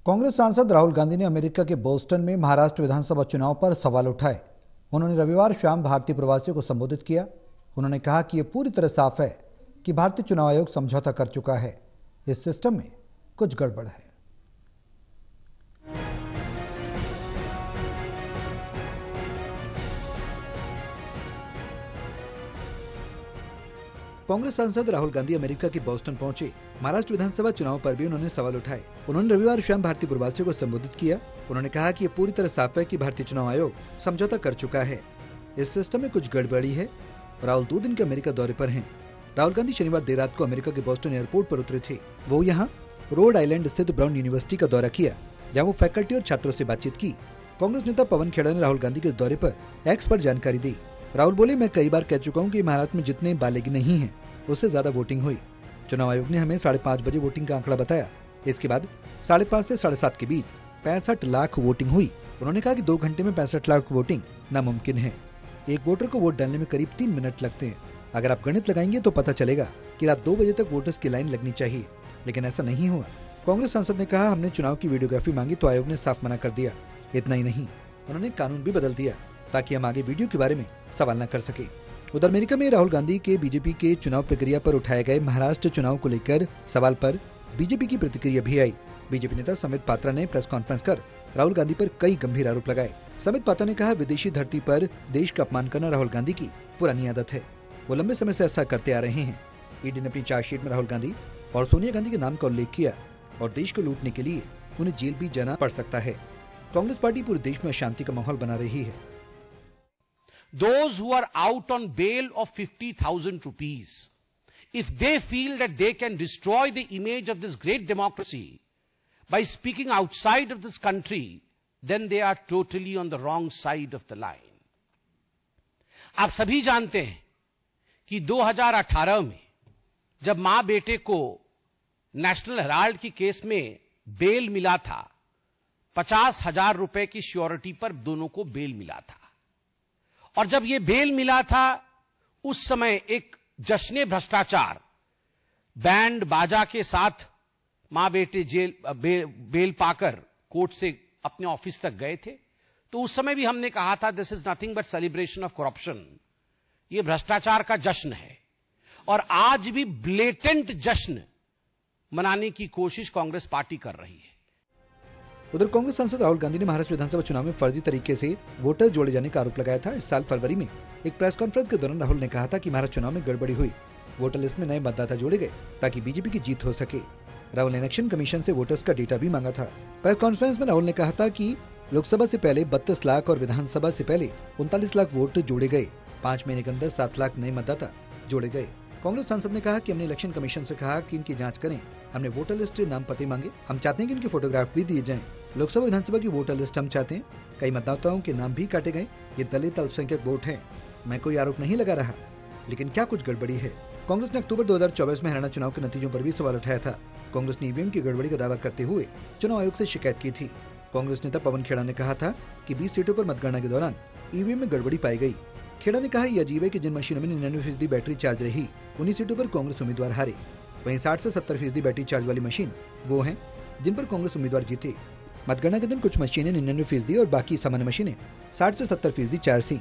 कांग्रेस सांसद राहुल गांधी ने अमेरिका के बोस्टन में महाराष्ट्र विधानसभा चुनाव पर सवाल उठाए। उन्होंने रविवार शाम भारतीय प्रवासियों को संबोधित किया। उन्होंने कहा कि यह पूरी तरह साफ है कि भारतीय चुनाव आयोग समझौता कर चुका है। इस सिस्टम में कुछ गड़बड़ है। कांग्रेस सांसद राहुल गांधी अमेरिका के बोस्टन पहुंचे। महाराष्ट्र विधानसभा चुनाव पर भी उन्होंने सवाल उठाए। उन्होंने रविवार शाम भारतीय प्रवासियों को संबोधित किया। उन्होंने कहा कि यह पूरी तरह साफ है कि भारतीय चुनाव आयोग समझौता कर चुका है। इस सिस्टम में कुछ गड़बड़ी है। राहुल 2 दिन के अमेरिका दौरे पर हैं। राहुल गांधी शनिवार देर रात को अमेरिका के बोस्टन एयरपोर्ट पर उतरे थे। वो यहाँ रोड आइलैंड स्थित ब्राउन यूनिवर्सिटी का दौरा किया, जहाँ वो फैकल्टी और छात्रों से बातचीत की। कांग्रेस नेता पवन खेड़ा ने राहुल गांधी के दौरे पर एक्स पर जानकारी दी। राहुल बोले, मैं कई बार कह चुका हूँ कि महाराष्ट्र में जितने बालिग नहीं है उससे ज्यादा वोटिंग हुई। चुनाव आयोग ने हमें 5:30 बजे वोटिंग का आंकड़ा बताया। इसके बाद 5:30 से 7:30 के बीच 65 लाख वोटिंग हुई। उन्होंने कहा कि 2 घंटे में 65 लाख वोटिंग नामुमकिन है। एक वोटर को वोट डालने में करीब 3 मिनट लगते हैं। अगर आप गणित लगाएंगे तो पता चलेगा कि रात 2 बजे तक वोटर्स की लाइन लगनी चाहिए, लेकिन ऐसा नहीं हुआ। कांग्रेस सांसद ने कहा, हमने चुनाव की वीडियोग्राफी मांगी तो आयोग ने साफ मना कर दिया। इतना ही नहीं, उन्होंने कानून भी बदल दिया ताकि हम आगे वीडियो के बारे में सवाल न कर सके। उधर अमेरिका में राहुल गांधी के बीजेपी के चुनाव प्रक्रिया पर उठाए गए महाराष्ट्र चुनाव को लेकर सवाल पर बीजेपी की प्रतिक्रिया भी आई। बीजेपी नेता समित पात्रा ने प्रेस कॉन्फ्रेंस कर राहुल गांधी पर कई गंभीर आरोप लगाए। समित पात्रा ने कहा, विदेशी धरती पर देश का अपमान करना राहुल गांधी की पुरानी आदत है। वो लंबे समय से ऐसा करते आ रहे हैं। ईडी ने अपनी चार्जशीट में राहुल गांधी और सोनिया गांधी के नाम का उल्लेख किया और देश को लूटने के लिए उन्हें जेल भी जाना पड़ सकता है। कांग्रेस पार्टी पूरे देश में अशांति का माहौल बना रही है। Those who are out on bail of 50,000 rupees, if they feel that they can destroy the image of this great democracy by speaking outside of this country, then they are totally on the wrong side of the line. आप सभी जानते हैं कि 2018 में जब मां बेटे को नेशनल हेराल्ड की केस में बेल मिला था, 50,000 रुपए की श्योरिटी पर दोनों को बेल मिला था। और जब यह बेल मिला था, उस समय एक जश्न भ्रष्टाचार बैंड बाजा के साथ मां बेटे बेल पाकर कोर्ट से अपने ऑफिस तक गए थे। तो उस समय भी हमने कहा था, this is nothing but celebration of corruption. यह भ्रष्टाचार का जश्न है और आज भी ब्लेटेंट जश्न मनाने की कोशिश कांग्रेस पार्टी कर रही है। उधर कांग्रेस सांसद राहुल गांधी ने महाराष्ट्र विधानसभा चुनाव में फर्जी तरीके से वोटर जोड़े जाने का आरोप लगाया था। इस साल फरवरी में एक प्रेस कॉन्फ्रेंस के दौरान राहुल ने कहा था कि महाराष्ट्र चुनाव में गड़बड़ी हुई, वोटर लिस्ट में नए मतदाता जोड़े गए ताकि बीजेपी की जीत हो सके। राहुल ने इलेक्शन कमीशन से वोटर्स का डेटा भी मांगा था। प्रेस कॉन्फ्रेंस में राहुल ने कहा था कि लोकसभा से पहले 32 लाख और विधानसभा से पहले 39 लाख वोट जोड़े गए। 5 महीने के अंदर 7 लाख नए मतदाता जोड़े गए। कांग्रेस सांसद ने कहा कि हमने इलेक्शन कमीशन से कहा कि इनकी जांच करें। हमने वोटर लिस्ट नाम पते मांगे। हम चाहते हैं कि इनकी फोटोग्राफ भी दिए जाएं। लोकसभा विधानसभा की वोटर लिस्ट हम चाहते हैं। कई मतदाताओं के नाम भी काटे गए। ये दलित अल्पसंख्यक वोट हैं। मैं कोई आरोप नहीं लगा रहा, लेकिन क्या कुछ गड़बड़ी है। कांग्रेस ने अक्टूबर 2024 में हरियाणा चुनाव के नतीजों पर भी सवाल उठाया था। कांग्रेस ने ईवीएम की गड़बड़ी का दावा करते हुए चुनाव आयोग से शिकायत की थी। कांग्रेस नेता पवन खेड़ा ने कहा था कि 20 सीटों पर मतगणना के दौरान ईवीएम में गड़बड़ी पाई गई। खेड़ा ने कहा, यह अजीब है कि जिन मशीनों में 99% बैटरी चार्ज रही, उन्हीं सीटों पर कांग्रेस उम्मीदवार हारे। वहीं 60 से 70% बैटरी चार्ज वाली मशीन वो हैं जिन पर कांग्रेस उम्मीदवार जीते। मतगणना के दिन कुछ मशीनें 99% और बाकी सामान्य मशीनें 60 से 70% चार्ज थी।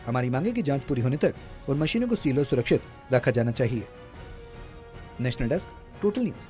हमारी मांगे की जांच पूरी होने तक उन मशीनों को सील और सुरक्षित रखा जाना चाहिए। National desk, total news.